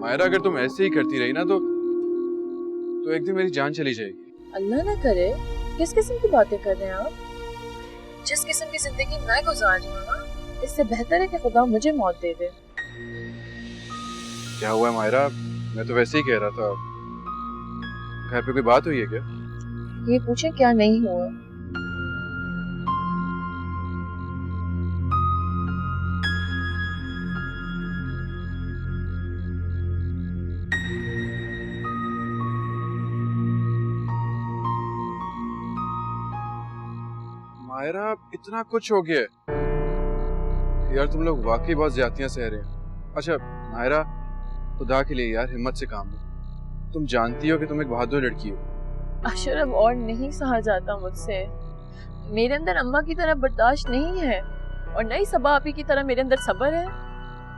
मायरा अगर तुम ऐसे ही करती रही ना तो एक दिन मेरी जान चली जाएगी। अल्लाह ना करे। किस किस्म की बातें कर रहे हैं आप? जिस किस्म की जिंदगी मैं गुजार रही हूँ ना, इससे बेहतर है कि खुदा मुझे मौत दे दे। क्या हुआ है मायरा? मैं तो वैसे ही कह रहा था। घर पे कोई बात हुई है क्या? ये पूछे क्या नहीं हुआ। मायरा इतना कुछ हो गया यार, तुम लोग वाकई बहुत ज्यादतियां सह रहे हैं। अच्छा मायरा, खुदा के लिए यार हिम्मत से काम लो। तुम जानती हो कि तुम एक बहादुर लड़की हो। अशरफ और नहीं सहा जाता मुझसे। मेरे अंदर अम्मा की तरह बर्दाश्त नहीं है और नई सबा आपी की तरह मेरे अंदर सब्र है।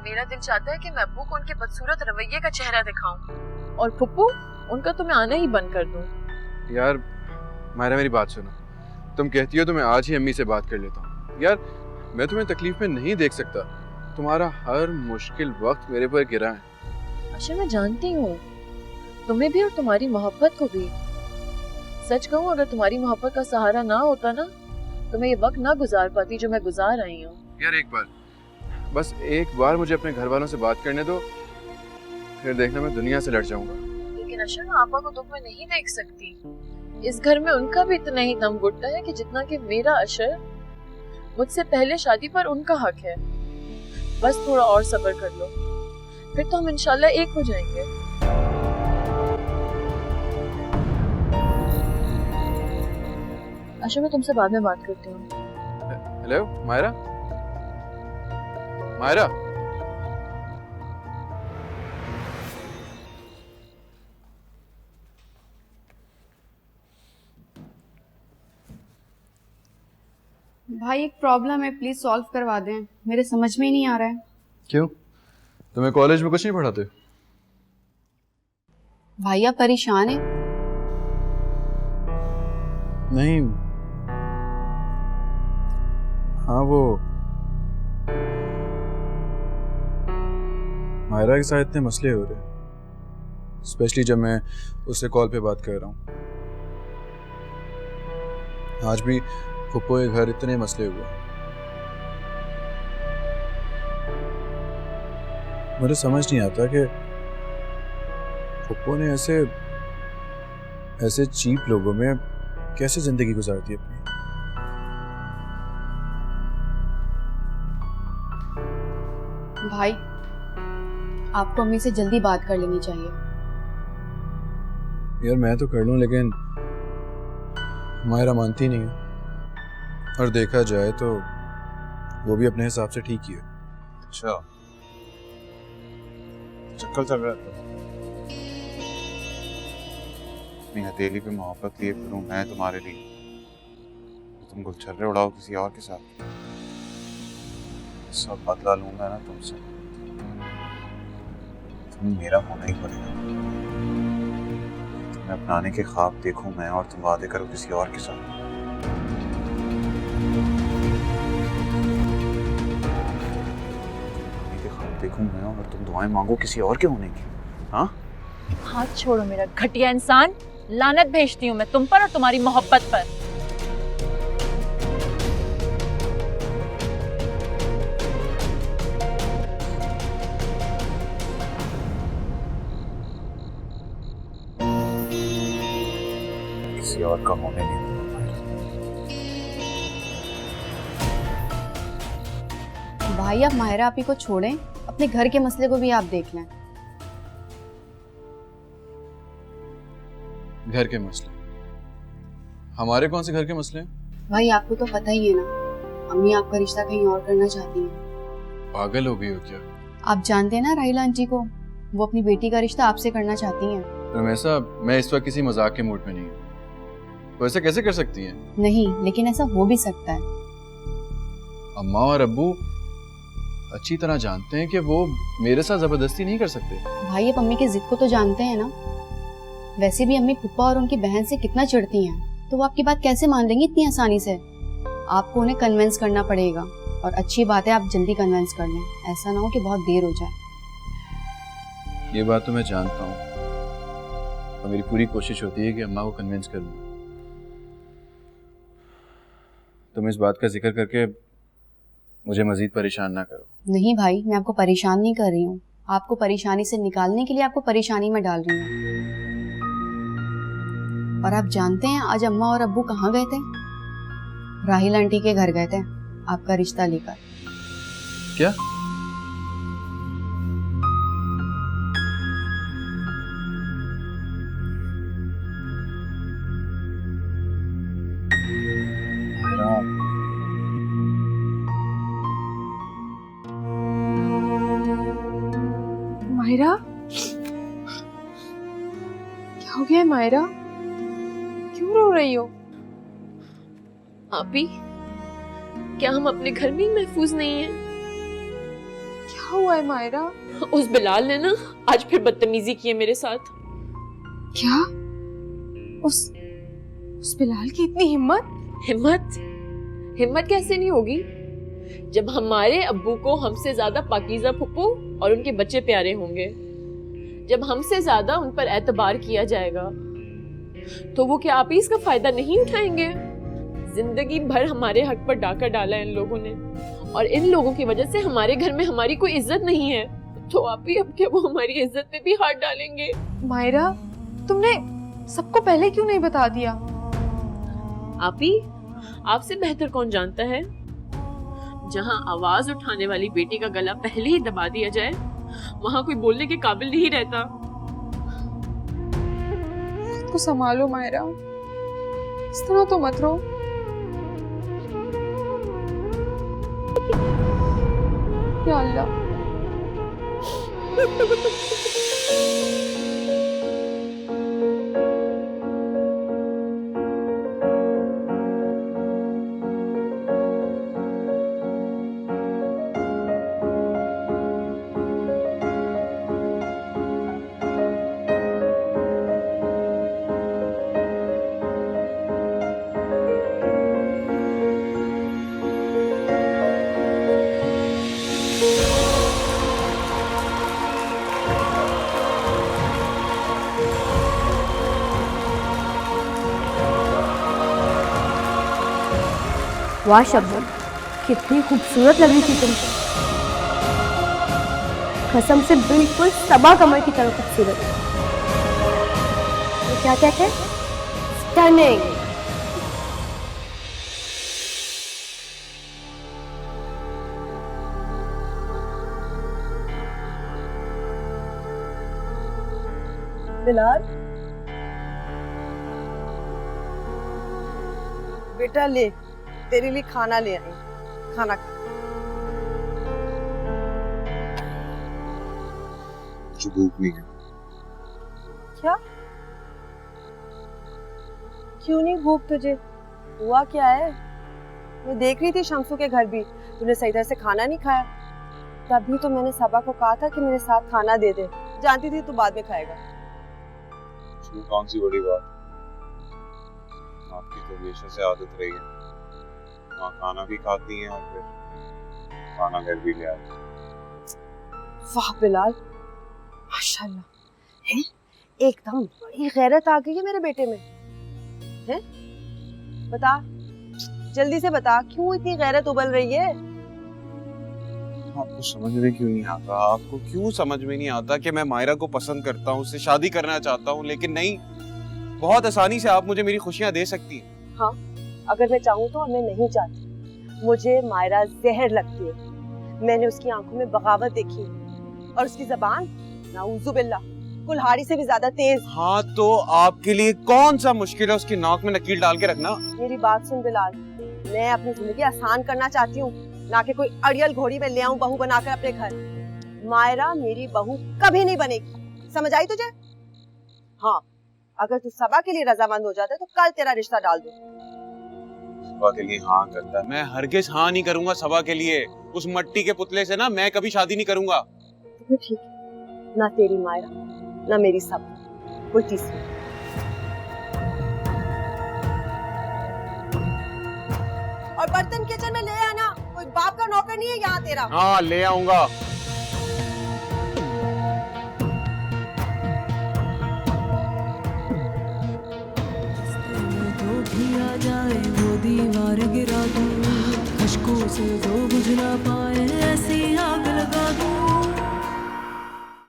मेरा दिल चाहता है कि मैं अब्बू को उनके बदसूरत रवैये का चेहरा दिखाऊं और फुप्पू उनका तो मैं आना ही बंद कर दूं। यार मायरा मेरी बात सुनो। तुम कहती हो तो मैं आज ही अम्मी से बात कर लेता हूँ। यार मैं तुम्हें तकलीफ में नहीं देख सकता। तुम्हारा हर मुश्किल वक्त मेरे पर गिरा है। अच्छा मैं जानती हूँ, तुम्हें भी और तुम्हारी मोहब्बत को भी। सच कहूँ, अगर तुम्हारी मोहब्बत का सहारा ना होता ना तो मैं ये वक्त ना गुजार पाती जो मैं गुजार आई हूँ। यार बस एक बार मुझे अपने घर वालों से बात करने दो, फिर देखना मैं दुनिया से लड़ जाऊंगा। लेकिन अशर मैं आपा को दुख में नहीं देख सकती। इस घर में उनका भी इतना ही दम घुटता है कि जितना कि मेरा अशर। मुझसे पहले शादी पर उनका हक है। बस थोड़ा और सब्र कर लो, फिर तो हम इंशाल्लाह एक हो जाएंगे। अच्छा मैं तुमसे बाद में बात करती हूँ। हेलो मायरा, मायरा। भाई एक प्रॉब्लम है, प्लीज सॉल्व करवा दें, मेरे समझ में ही नहीं आ रहा है। क्यों, तुम्हें कॉलेज में कुछ नहीं पढ़ाते? भाई आप परेशान हैं? नहीं, हाँ वो मायरा के साथ इतने मसले हो रहे हैं, स्पेशली जब मैं उससे कॉल पे बात कर रहा हूँ। आज भी फुप्पो के घर इतने मसले हुए। मुझे समझ नहीं आता कि फुप्पो ने ऐसे चीप लोगों में कैसे जिंदगी गुजारती अपनी। भाई आपको अम्मी से जल्दी बात कर लेनी चाहिए। यार मैं तो कर लूं, लेकिन मायरा मानती नहीं है। और देखा जाए तो वो भी अपने हिसाब से ठीक ही है। अच्छा चक्कर चल रहा है। अपनी हथेली पे मोहब्बत लिए फिरूं मैं तुम्हारे लिए, तुम गुलछर्रे उड़ाओ किसी और के साथ। सब बदला लूंगा ना तुमसे, तुम मेरा होना ही पड़ेगा। तुम्हें अपनाने के ख्वाब देखूं मैं और तुम वादे करो किसी और के साथ। देखूं मैं और तुम दुआएं मांगो किसी और के होने की। हाँ हाथ छोड़ो मेरा घटिया इंसान। लानत भेजती हूँ मैं तुम पर और तुम्हारी मोहब्बत पर। किसी और का होने नहीं दूंगा। भाई आप माहिरा आपी को छोड़ें, अपने घर के मसले को भी आप देख लें। घर के मसले? हमारे कौन से घर के मसले हैं? भाई आपको तो पता ही है ना, अम्मी आपका रिश्ता कहीं और करना चाहती हैं। पागल हो गई हो क्या? आप जानते हैं ना राहिला आंटी को, वो अपनी बेटी का रिश्ता आपसे करना चाहती हैं। रमेशा, मैं इस वक्त किसी मजाक के मूड में नहीं हूँ। तो ऐसा कैसे कर सकती हैं? नहीं, लेकिन ऐसा हो भी सकता है। अम्मा और अब्बू अच्छी तरह जानते हैं कि वो मेरे साथ जबरदस्ती नहीं कर सकते। भाई आप अम्मी की जिद को तो जानते हैं ना। वैसे भी अम्मी फूफा और उनकी बहन से कितना चिढ़ती हैं, तो वो आपकी बात कैसे मान लेंगी इतनी आसानी से। आपको उन्हें कन्विंस करना पड़ेगा, और अच्छी बात है आप जल्दी कन्विंस कर लें, ऐसा ना हो कि बहुत देर हो जाए। ये बात तो मैं जानता हूँ और मेरी पूरी कोशिश होती है कि अम्मा को कन्विंस करूँ। तुम इस बात का जिक्र करके मुझे मजीद परेशान ना करो। नहीं भाई, मैं आपको परेशान नहीं कर रही हूँ, आपको परेशानी से निकालने के लिए आपको परेशानी में डाल रही हूँ। और आप जानते हैं आज अम्मा और अब्बू कहाँ गए थे? राहिल आंटी के घर गए थे आपका रिश्ता लेकर। क्या? मायरा, क्या हो गया है मायरा? क्यों रो रही हो? आपी, क्या हम अपने घर में ही महफूज नहीं हैं? क्या हुआ है मायरा? उस बिलाल ने ना आज फिर बदतमीजी की है मेरे साथ। क्या? उस बिलाल की इतनी हिम्मत? हिम्मत कैसे नहीं होगी जब हमारे अब्बू को हमसे ज्यादा पाकीज़ा फुप्पू और उनके बच्चे प्यारे होंगे, जब हमसे ज्यादा उन पर एतबार किया जाएगा, तो वो क्या आप ही इसका फायदा नहीं उठाएंगे? जिंदगी भर हमारे हक पर डाका डाला है इन लोगों ने, और इन लोगों की वजह से हमारे घर में हमारी कोई इज्जत नहीं है, तो आप ही अब क्या वो हमारी इज्जत पे भी हाथ डालेंगे? मायरा, तुमने सबको पहले क्यों नहीं बता दिया? आप ही, आपसे बेहतर कौन जानता है? जहां आवाज उठाने वाली बेटी का गला पहले ही दबा दिया जाए, वहां कोई बोलने के काबिल नहीं रहता। खुद को संभालो मायरा, इस तरह तो मत रो। या अल्लाह। वाह शबनम, कितनी खूबसूरत लग रही थी तुम। कसम से बिल्कुल सबा कमर की तरह खूबसूरत। तो क्या कहते हैं? स्टनिंग। बिलाल, बेटा ले, तेरे लिए खाना ले आई, खाना खा। मुझे भूख नहीं है। क्या? क्यों नहीं भूख तुझे? हुआ क्या है? मैं देख रही थी शमसू के घर भी तूने सही तरह से खाना नहीं खाया। तभी तो मैंने सबा को कहा था कि मेरे साथ खाना दे दे, जानती थी तू बाद में खाएगा। इसमें कौन सी बड़ी बात? आपकी तो हमेशा से आदत रही है, माँ खाना भी खाती हैं और फिर खाना घर भी ले आती हैं। वाह बिलाल, माशाल्लाह है, एकदम बड़ी गैरत आ गई है मेरे बेटे में। है? बता, जल्दी से बता, क्यों इतनी गैरत उबल रही है? आपको समझ में क्यों नहीं आता? आपको क्यों समझ में नहीं आता कि मैं मायरा को पसंद करता हूँ, उससे शादी करना चाहता हूँ, लेकिन नहीं, बहुत आसानी से आप मुझे मेरी खुशियाँ दे सकती हैं। हाँ, अगर मैं चाहूँ तो, और मैं नहीं चाहती। मुझे मायरा जहर लगती है। मैंने उसकी आंखों में बगावत देखी है, और उसकी जबान नाउजुबिल्लाह कुल्हाड़ी से भी ज्यादा तेज। हाँ, तो आपके लिए कौन सा मुश्किल है उसकी नाक में नकील डाल के रखना? मेरी बात सुन बिलाल, मैं अपनी जिंदगी आसान करना चाहती हूँ, ना कि कोई अड़ियल घोड़ी में ले आऊं बहू बनाकर अपने घर। मायरा मेरी बहू कभी नहीं बनेगी, समझ आई तुझे? हाँ, अगर तू सबा के लिए रजामंद हो जाता है तो कल तेरा रिश्ता डाल दूं। सबा के लिए हाँ करता है? मैं हरगिज हाँ नहीं करूंगा सबा के लिए। उस मट्टी के पुतले से ना मैं कभी शादी नहीं करूंगा। तो ठीक है, ना तेरी मायरा ना मेरी सबा, कोई तीसरी। और बर्तन किचन में ले आना, कोई बाप का नौकर नहीं है यहाँ तेरा। हाँ, ले आऊंगा। भी आ जाए वो दीवार गिरा दूं, अश्कों से जो बुझ ना पाए